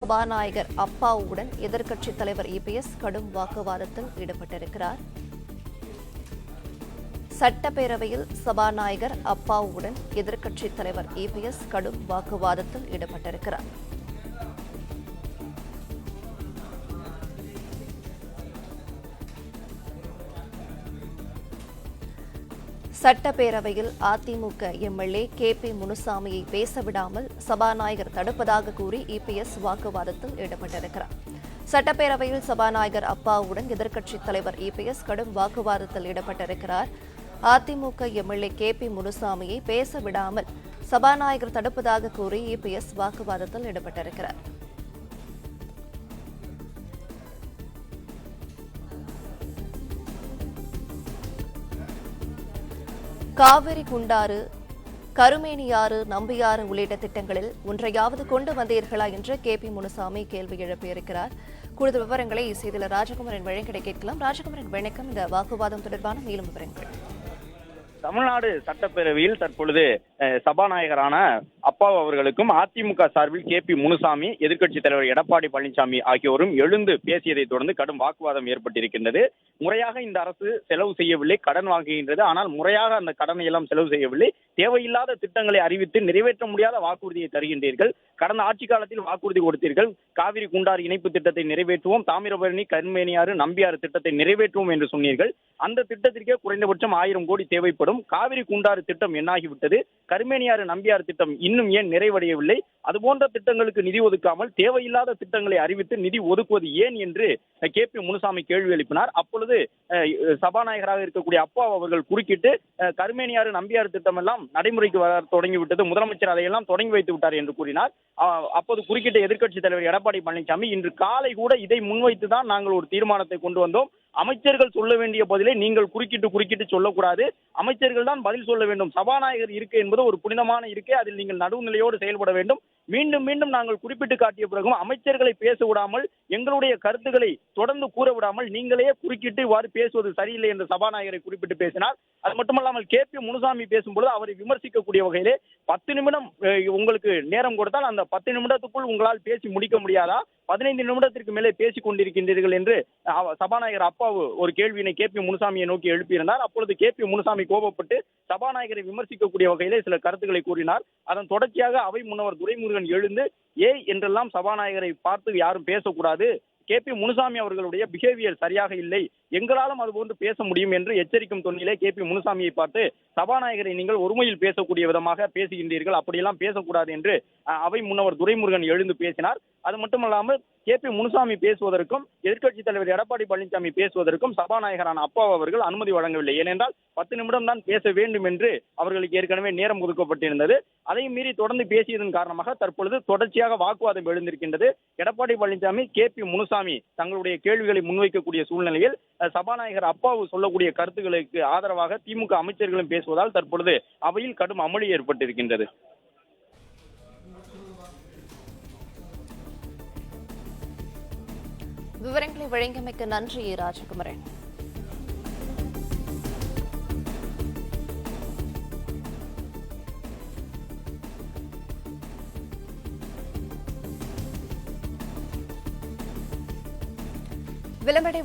சபாநாயகர் அப்பாவுடன் எதிர்க்கட்சித் தலைவர் இபிஎஸ் கடும் வாக்குவாதத்தில் ஈடுபட்டிருக்கிறார். சட்டப்பேரவையில் சபாநாயகர் அப்பாவுடன் எதிர்க்கட்சித் தலைவர் இபிஎஸ் கடும் வாக்குவாதத்தில் ஈடுபட்டிருக்கிறார். சட்டப்பேரவையில் அதிமுக எம்எல்ஏ கே.பி. முனுசாமியை பேசவிடாமல் சபாநாயகர் தடுப்பதாக கூறி இபிஎஸ் வாக்குவாதத்தில் ஈடுபட்டிருக்கிறார். சட்டப்பேரவையில் சபாநாயகர் அப்பாவுடன் எதிர்க்கட்சித் தலைவர் இபிஎஸ் கடும் வாக்குவாதத்தில் ஈடுபட்டிருக்கிறார். அதிமுக எம்எல்ஏ கே.பி. முனுசாமியை பேசவிடாமல் சபாநாயகர் தடுப்பதாக கூறி இபிஎஸ் வாக்குவாதத்தில் ஈடுபட்டிருக்கிறார். காவிரி குண்டாறு, கருமேனியாறு, நம்பியாறு உள்ளிட்ட திட்டங்களில் ஒன்றையாவது கொண்டு வந்தீர்களா என்று கே.பி. முனுசாமி கேள்வி எழுப்பியிருக்கிறார். கூடுதல் விவரங்களை செய்தியாளர் ராஜகுமாரன் வழங்கிட கேட்கலாம். ராஜகுமாரன் வணக்கம். இந்த வாக்குவாதம் தொடர்பான மேலும் விவரங்கள். தமிழ்நாடு சட்டப்பேரவையில் தற்பொழுது சபாநாயகரான அப்பா அவர்களுக்கும் அதிமுக சார்பில் கே.பி. முனுசாமி, எதிர்க்கட்சித் தலைவர் எடப்பாடி பழனிசாமி ஆகியோரும் எழுந்து பேசியதை தொடர்ந்து கடும் வாக்குவாதம் ஏற்பட்டிருக்கின்றது. முறையாக இந்த அரசு செலவு செய்யவில்லை, கடன் வாங்குகின்றது. ஆனால் முறையாக அந்த கடனை எல்லாம் செலவு செய்யவில்லை. தேவையில்லாத திட்டங்களை அறிவித்து நிறைவேற்ற முடியாத வாக்குறுதியை தருகின்றீர்கள். கடந்த ஆட்சி காலத்தில் வாக்குறுதி கொடுத்தீர்கள். காவிரி குண்டாறு இணைப்பு திட்டத்தை நிறைவேற்றுவோம், தாமிரபரணி, கருமேனியாறு, நம்பியாறு திட்டத்தை நிறைவேற்றுவோம் என்று சொன்னீர்கள். அந்த திட்டத்திற்கே குறைந்தபட்சம் 1000 கோடி தேவைப்படும். காவிரி குண்டாறு திட்டம் என்னாகிவிட்டது? கருமேனியாறு, நம்பியாறு திட்டம் இன்னும் ஏன் நிறைவடையவில்லை? அதுபோன்ற திட்டங்களுக்கு நிதி ஒதுக்காமல் தேவையில்லாத திட்டங்களை அறிவித்து நிதி ஒதுக்குவது ஏன் என்று கே.பி. முனுசாமி கேள்வி எழுப்பினார். அப்பொழுது சபாநாயகராக இருக்கக்கூடிய அப்பா அவர்கள் குறுக்கிட்டு கருமேனியாறு, நம்பியாறு திட்டம் எல்லாம் நடைமுறைக்கு வர தொடங்கிவிட்டது, முதலமைச்சர் அதையெல்லாம் தொடங்கி வைத்து விட்டார் என்று கூறினார். அப்போது குறுக்கிட்ட எதிர்க்கட்சித் தலைவர் எடப்பாடி பழனிசாமி, இன்று காலை கூட இதை முன்வைத்துதான் நாங்கள் ஒரு தீர்மானத்தை கொண்டு வந்தோம். அமைச்சர்கள் சொல்ல வேண்டிய பதிலை நீங்கள் குறுக்கிட்டு சொல்லக்கூடாது. அமைச்சர்கள் தான் பதில் சொல்ல வேண்டும். சபாநாயகர் இருக்கை என்பது ஒரு புனிதமான இருக்கை. அதில் நீங்கள் நடுவுநிலையோடு செயல்பட வேண்டும். மீண்டும் மீண்டும் நாங்கள் குறிப்பிட்டு காட்டிய பிறகும் அமைச்சர்களை பேச விடாமல், எங்களுடைய கருத்துக்களை தொடர்ந்து கூற விடாமல் நீங்களே குறுக்கிட்டு இவ்வாறு பேசுவது சரியில்லை என்று சபாநாயகரை குறிப்பிட்டு பேசினார். அது மட்டுமல்லாமல் கே.பி. முனுசாமி பேசும்பொழுது அவரை விமர்சிக்கக்கூடிய வகையிலே 10 நிமிடம் உங்களுக்கு நேரம் கொடுத்தால் அந்த 10 நிமிடத்துக்குள் உங்களால் பேசி முடிக்க முடியாதா? 15 நிமிடத்திற்கு மேலே பேசிக் கொண்டிருக்கின்றீர்கள் என்று சபாநாயகர் அப்பா ஒரு கேள்வியினை கே.பி. முனுசாமியை நோக்கி எழுப்பியிருந்தார். அப்பொழுது கே.பி. முனுசாமி கோபப்பட்டு சபாநாயகரை விமர்சிக்கக்கூடிய வகையிலே சில கருத்துக்களை கூறினார். அதன் தொடர்ச்சியாக அவை முன்னவர் துரைமுருகன் எழுந்து என்றெல்லாம் சபாநாயகரை பார்த்து யாரும் பேசக்கூடாது, கே.பி. முனுசாமி அவர்களுடைய பிஹேவியர் சரியாக இல்லை, எங்களாலும் அதுபோன்று பேச முடியும் என்று எச்சரிக்கும் தொனியிலே கே.பி. முனுசாமியை பார்த்து சபாநாயகரை நீங்கள் ஒருமையில் பேசக்கூடிய விதமாக பேசுகின்றீர்கள், அப்படியெல்லாம் பேசக்கூடாது என்று அவை முன்னவர் துரைமுருகன் எழுந்து பேசினார். அது மட்டுமல்லாமல் கே.பி. முனுசாமி பேசுவதற்கும் எதிர்க்கட்சித் தலைவர் எடப்பாடி பழனிசாமி பேசுவதற்கும் சபாநாயகரான அப்பா அவர்கள் அனுமதி வழங்கவில்லை. ஏனென்றால் 10 நிமிடம் தான் பேச வேண்டும் என்று அவர்களுக்கு ஏற்கனவே நேரம் ஒதுக்கப்பட்டிருந்தது. அதையும் மீறி தொடர்ந்து பேசியதன் காரணமாக தற்பொழுது தொடர்ச்சியாக வாக்குவாதம் எழுந்திருக்கின்றது. எடப்பாடி பழனிசாமி, கே.பி. முனுசாமி தங்களுடைய கேள்விகளை முன்வைக்கக்கூடிய சூழ்நிலையில் சபாநாயகர் அப்பாவு சொல்லக்கூடிய கருத்துக்களுக்கு ஆதரவாக திமுக அமைச்சர்களும் பேசுவதால் தற்பொழுது அவையில் கடும் அமளி ஏற்பட்டிருக்கின்றது. விவரங்களை வழங்கியமைக்கு நன்றி ராஜகுமாரன். விளம்பர